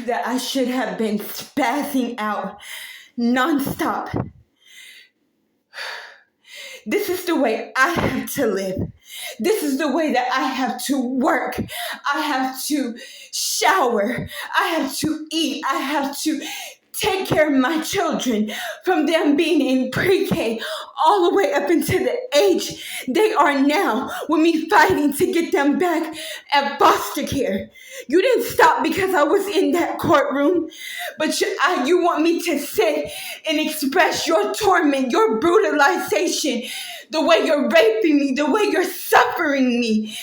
that I should have been spazzing out nonstop. This is the way I have to live. This is the way that I have to work. I have to shower. I have to eat. I have to take care of my children from them being in pre-K all the way up into the age they are now, with me fighting to get them back at foster care. You didn't stop because I was in that courtroom, but you want me to sit and express your torment, your brutalization, the way you're raping me, the way you're suffering me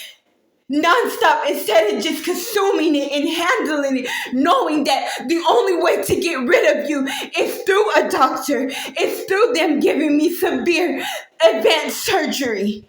nonstop, instead of just consuming it and handling it, knowing that the only way to get rid of you is through a doctor, is through them giving me severe advanced surgery.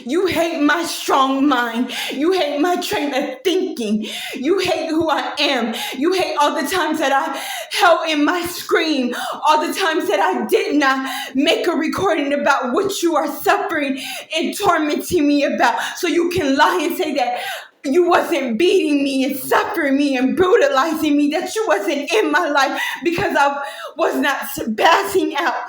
You hate my strong mind. You hate my train of thinking. You hate who I am. You hate all the times that I held in my scream. All the times that I did not make a recording about what you are suffering and tormenting me about. So you can lie and say that you wasn't beating me and suffering me and brutalizing me, that you wasn't in my life because I was not passing out.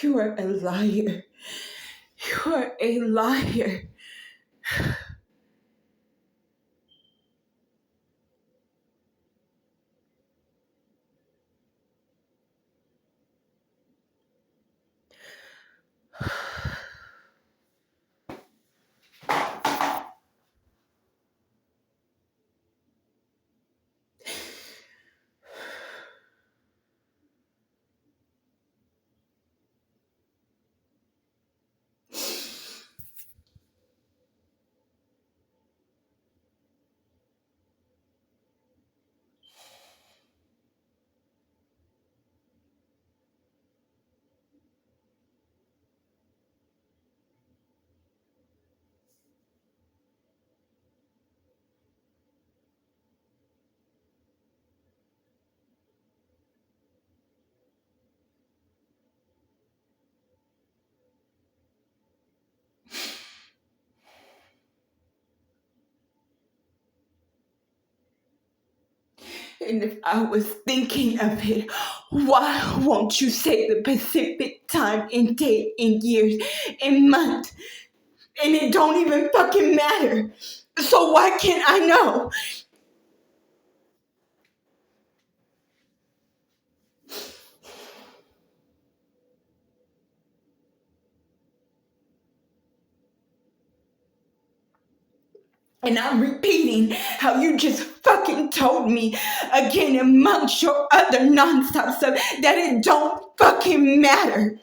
You are a liar. You are a liar. And if I was thinking of it, why won't you say the Pacific time and date and years and month? And it don't even fucking matter. So why can't I know? And I'm repeating how you just fucking told me again amongst your other nonstop stuff that it don't fucking matter.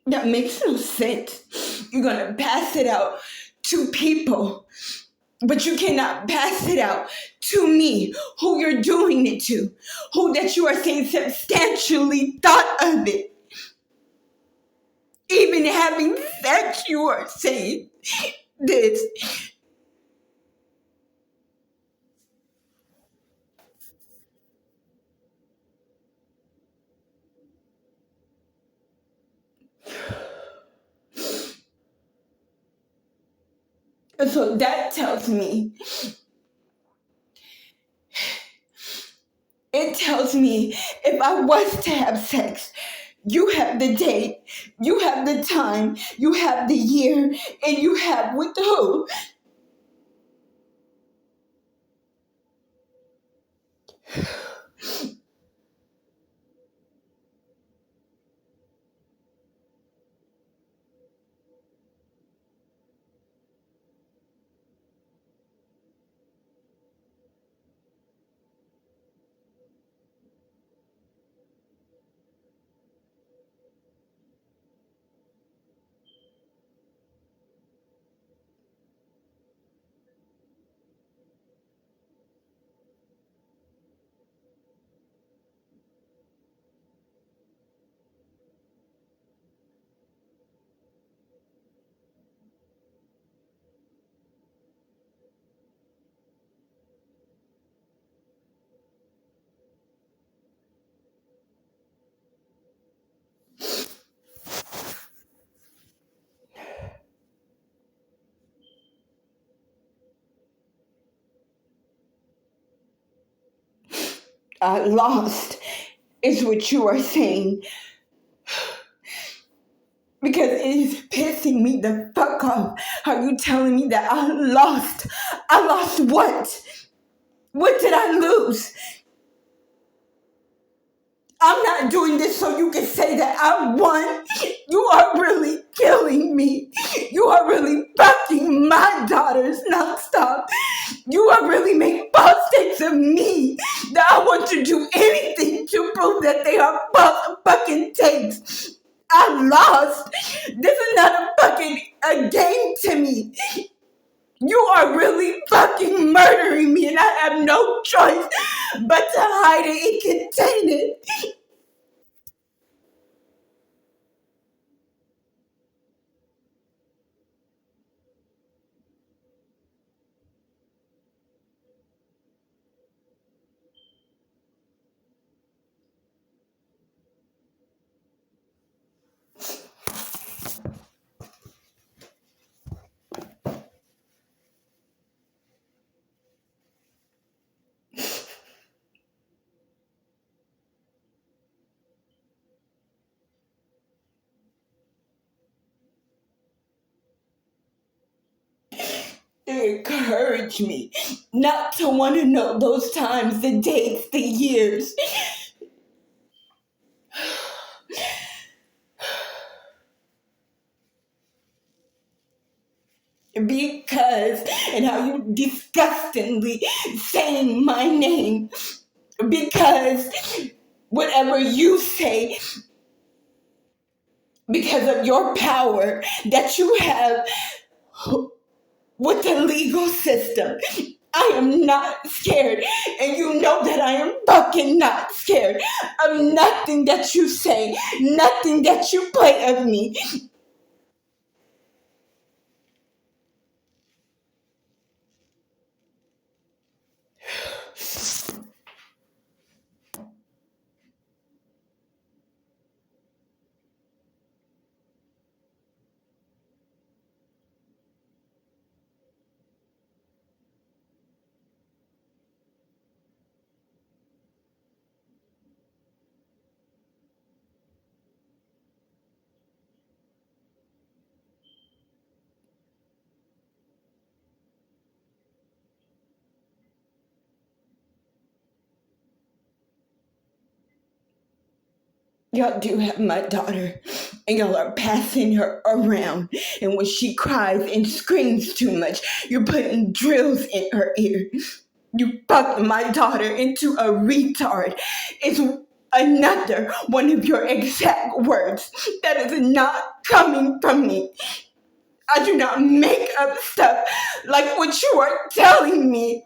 That makes no sense. You're gonna pass it out to people, but you cannot pass it out to me, who you're doing it to, who that you are saying substantially thought of it. Even having sex, you are saying this. So that tells me, it tells me if I was to have sex, You have the date, you have the time, you have the year, and you have with who. I lost, is what you are saying. Because it is pissing me the fuck off. How you telling me that I lost? I lost what? What did I lose? I'm not doing this so you can say that I won. You are really killing me. You are really fucking my daughters nonstop. You are really making false takes of me that I want to do anything to prove that they are false fucking takes. I lost. This is not a game to me. You are really fucking murdering me, and I have no choice but to hide it and contain it. It encouraged me not to want to know those times, the dates, the years. Because, and how you disgustingly saying my name, because whatever you say, because of your power that you have with the legal system. I am not scared, and you know that I am fucking not scared of nothing that you say, nothing that you play of me. Y'all do have my daughter, and y'all are passing her around. And when she cries and screams too much, you're putting drills in her ear. You fucked my daughter into a retard. It's another one of your exact words that is not coming from me. I do not make up stuff like what you are telling me.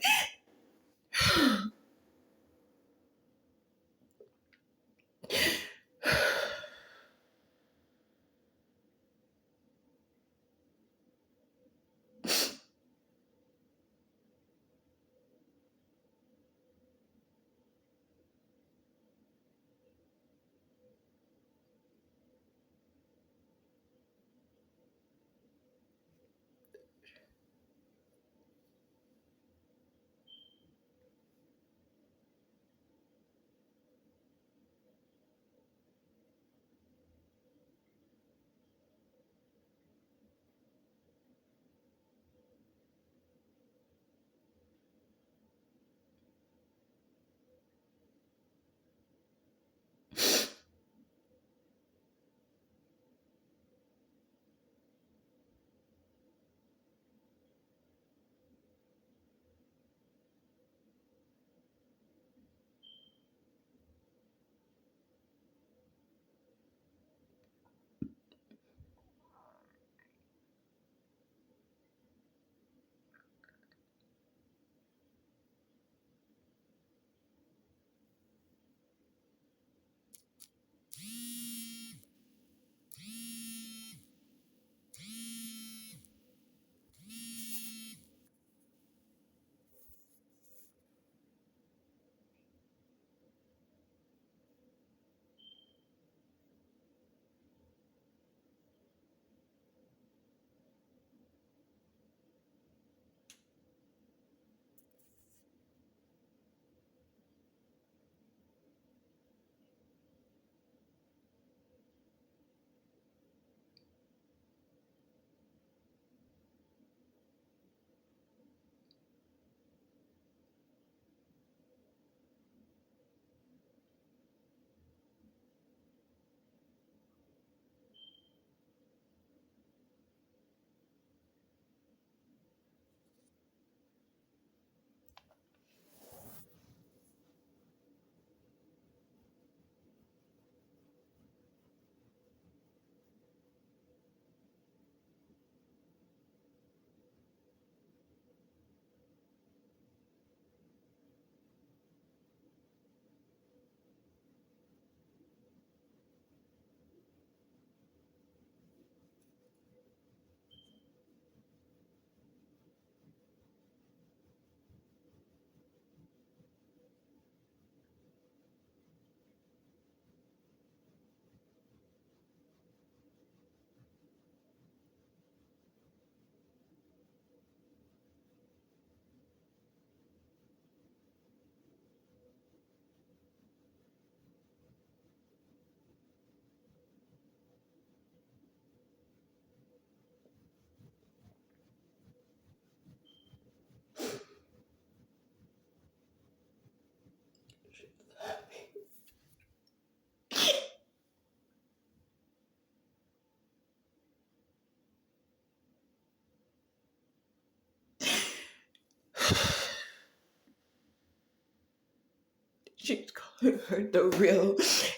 She's calling her the real,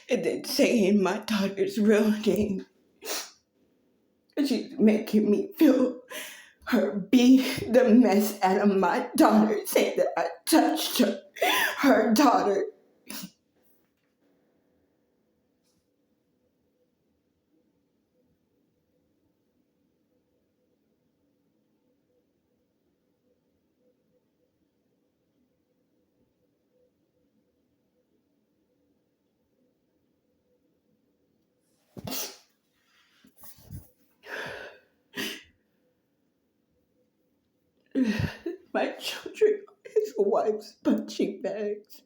and then saying my daughter's real name. And she's making me feel her beat the mess out of my daughter, saying that I touched her daughter. My children are his wife's punching bags.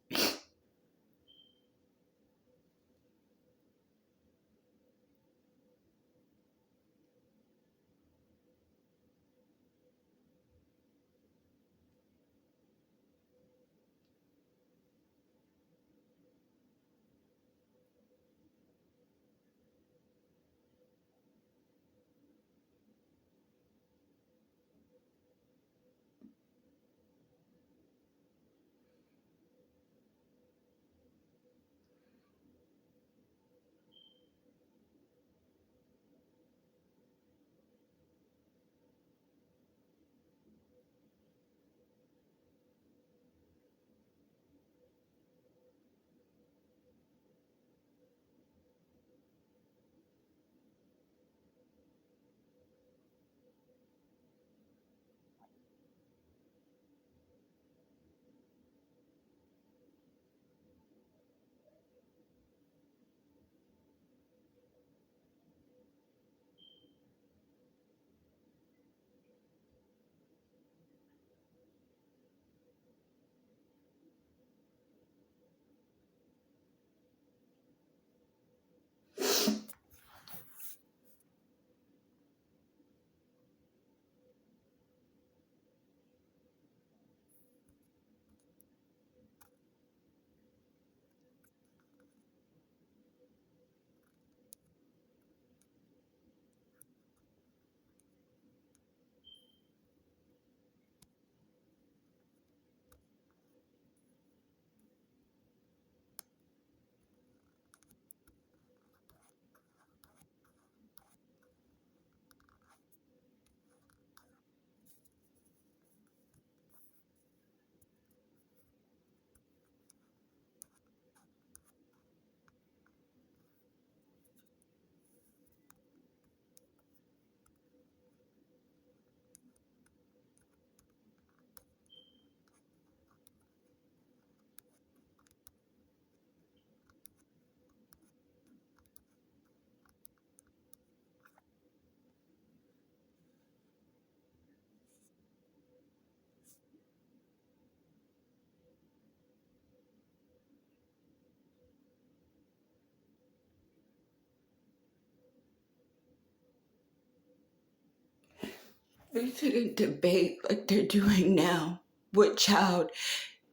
They shouldn't debate like they're doing now. What child?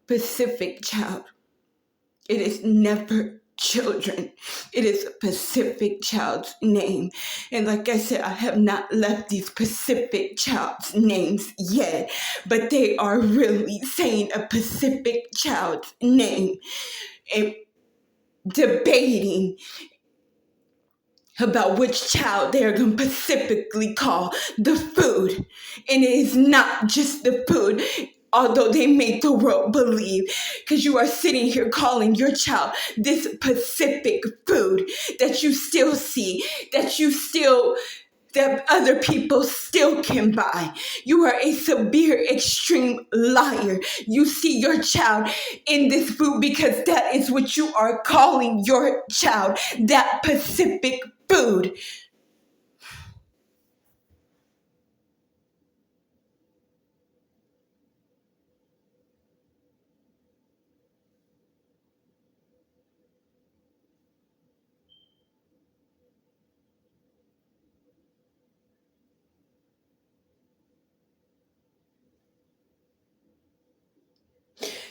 Pacific child. It is never children. It is a Pacific child's name. And like I said, I have not left these Pacific child's names yet, but they are really saying a Pacific child's name and debating about which child they're going to specifically call the food. And it is not just the food, although they make the world believe, because you are sitting here calling your child this Pacific food that you still see, that other people still can buy. You are a severe, extreme liar. You see your child in this food because that is what you are calling your child, that Pacific food.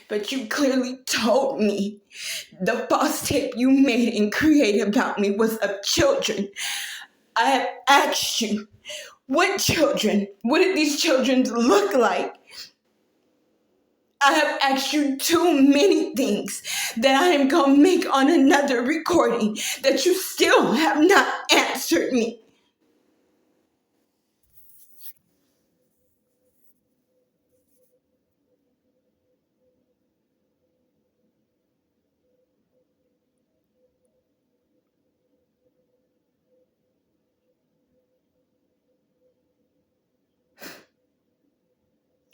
But you clearly told me the false tape you made and created about me was of children. I have asked you, what children? What did these children look like? I have asked you too many things that I am going to make on another recording that you still have not answered me.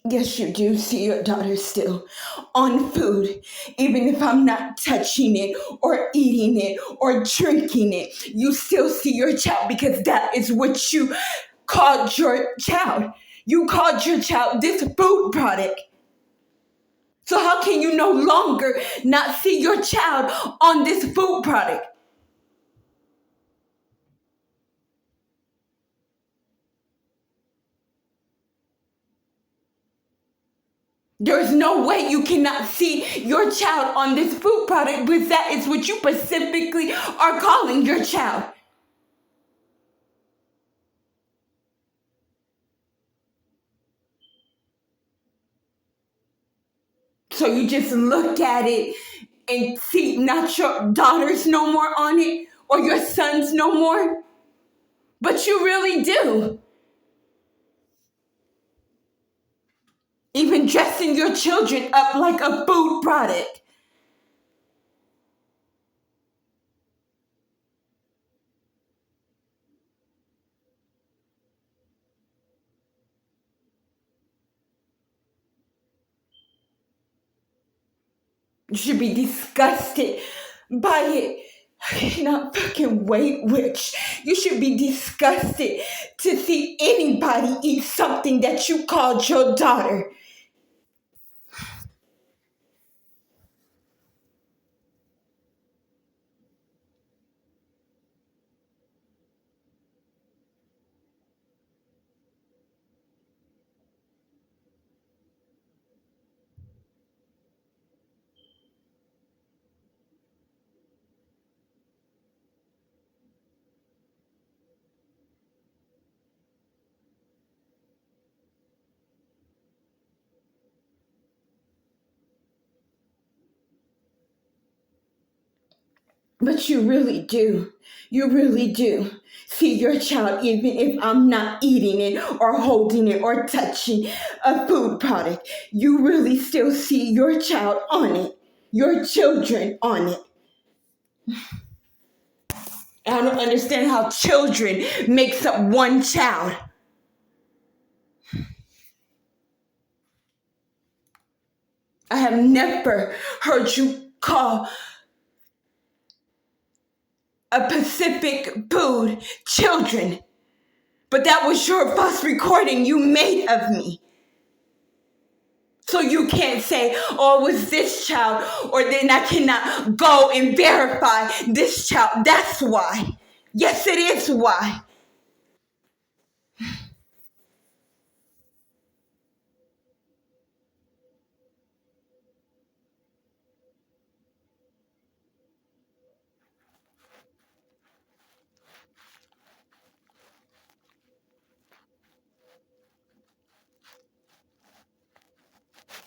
Yes, you do see your daughter still on food, even if I'm not touching it or eating it or drinking it. You still see your child because that is what you called your child. You called your child this food product. So how can you no longer not see your child on this food product? There is no way you cannot see your child on this food product because that is what you specifically are calling your child. So you just look at it and see not your daughters no more on it or your sons no more. But you really do. Even dressing your children up like a food product. You should be disgusted by it. I cannot fucking wait, witch. You should be disgusted to see anybody eat something that you called your daughter. But you really do. You really do see your child, even if I'm not eating it or holding it or touching a food product. You really still see your child on it, your children on it. I don't understand how children makes up one child. I have never heard you call a Pacific food children, but that was your first recording you made of me. So you can't say, oh, it was this child, or then I cannot go and verify this child. That's why. Yes, it is why.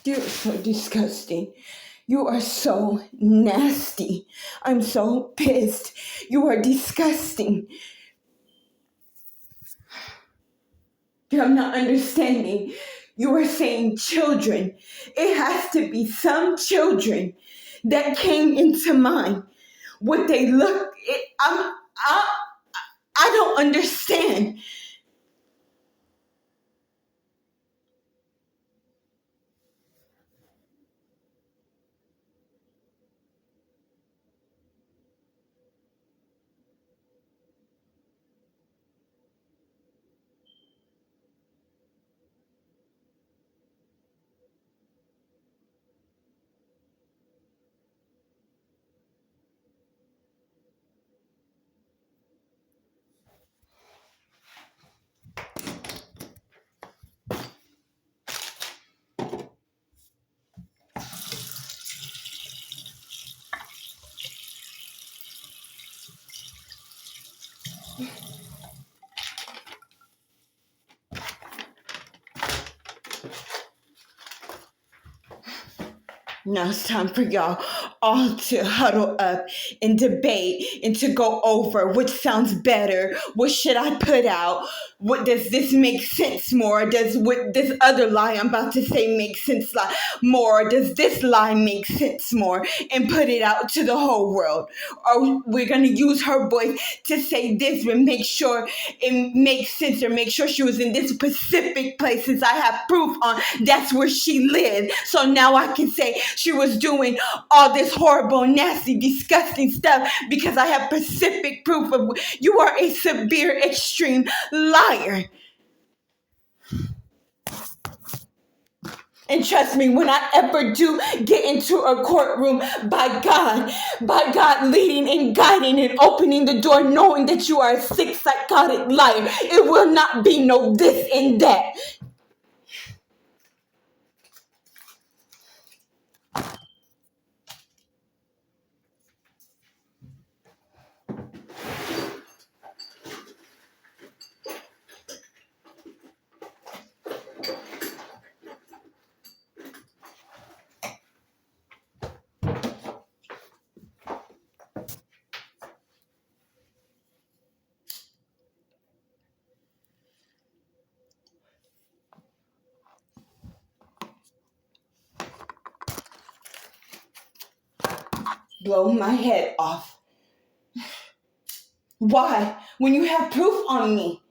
You're so disgusting. You are so nasty. I'm so pissed. You are disgusting. I'm not understanding. You are saying children. It has to be some children that came into mind. What they look, I don't understand. Now it's time for y'all all to huddle up and debate and to go over which sounds better. What should I put out? What does this make sense more? Does what this other lie I'm about to say make sense more? Does this lie make sense more? And put it out to the whole world. Or we're gonna use her voice to say this and make sure it makes sense, or make sure she was in this specific place since I have proof on that's where she lived. So now I can say she was doing all this horrible, nasty, disgusting stuff because I have specific proof of you are a severe, extreme liar. And trust me, when I ever do get into a courtroom, by God leading and guiding and opening the door, knowing that you are a sick, psychotic liar, it will not be no this and that. Blow my head off. Why? When you have proof on me.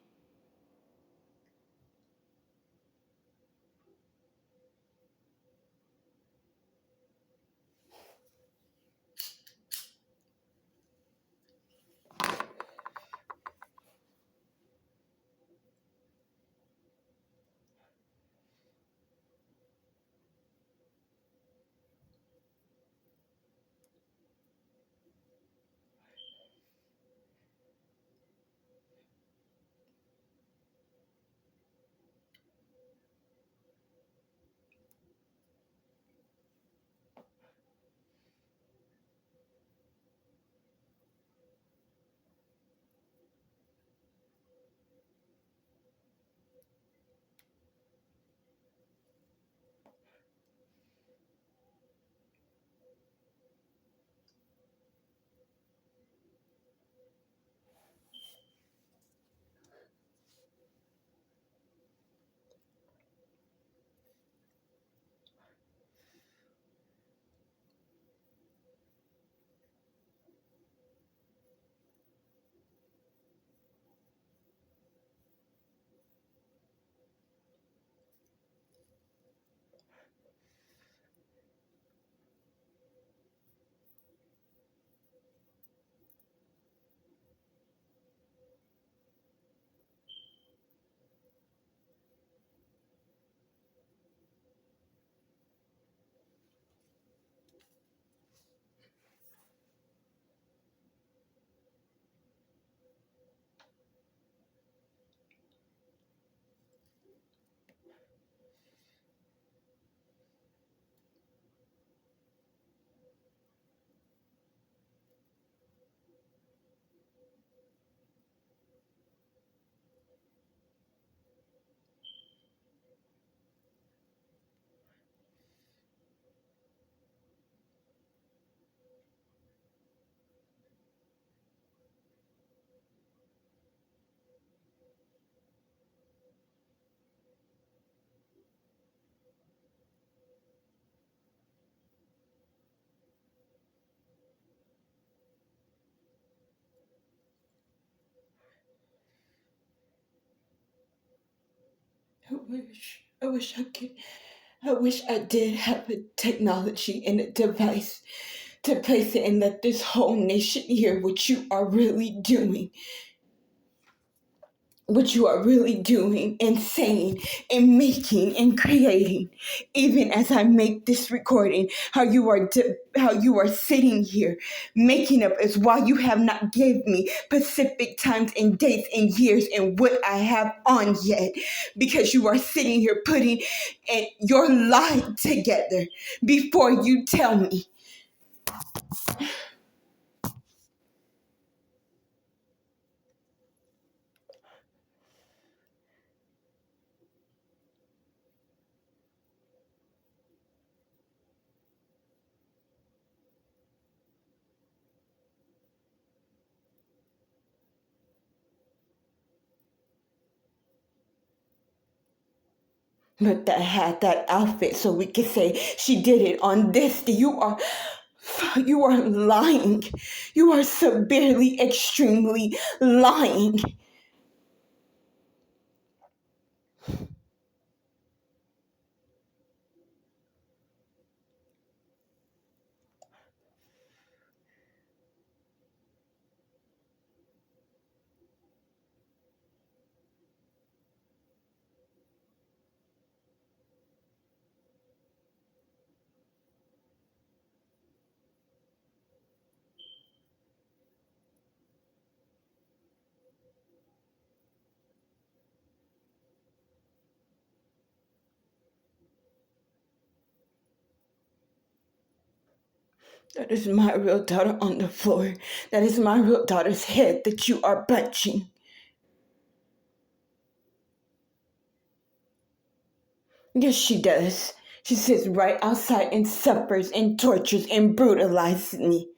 I wish I did have a technology and a device to place it and let this whole nation hear what you are really doing and saying and making and creating. Even as I make this recording, how you are sitting here making up is why you have not gave me specific times and dates and years and what I have on yet, because you are sitting here putting your lie together before you tell me. But that had that outfit so we could say she did it on this day. You are lying. You are severely, extremely lying. That is my real daughter on the floor. That is my real daughter's head that you are punching. Yes, she does. She sits right outside and suffers and tortures and brutalizes me.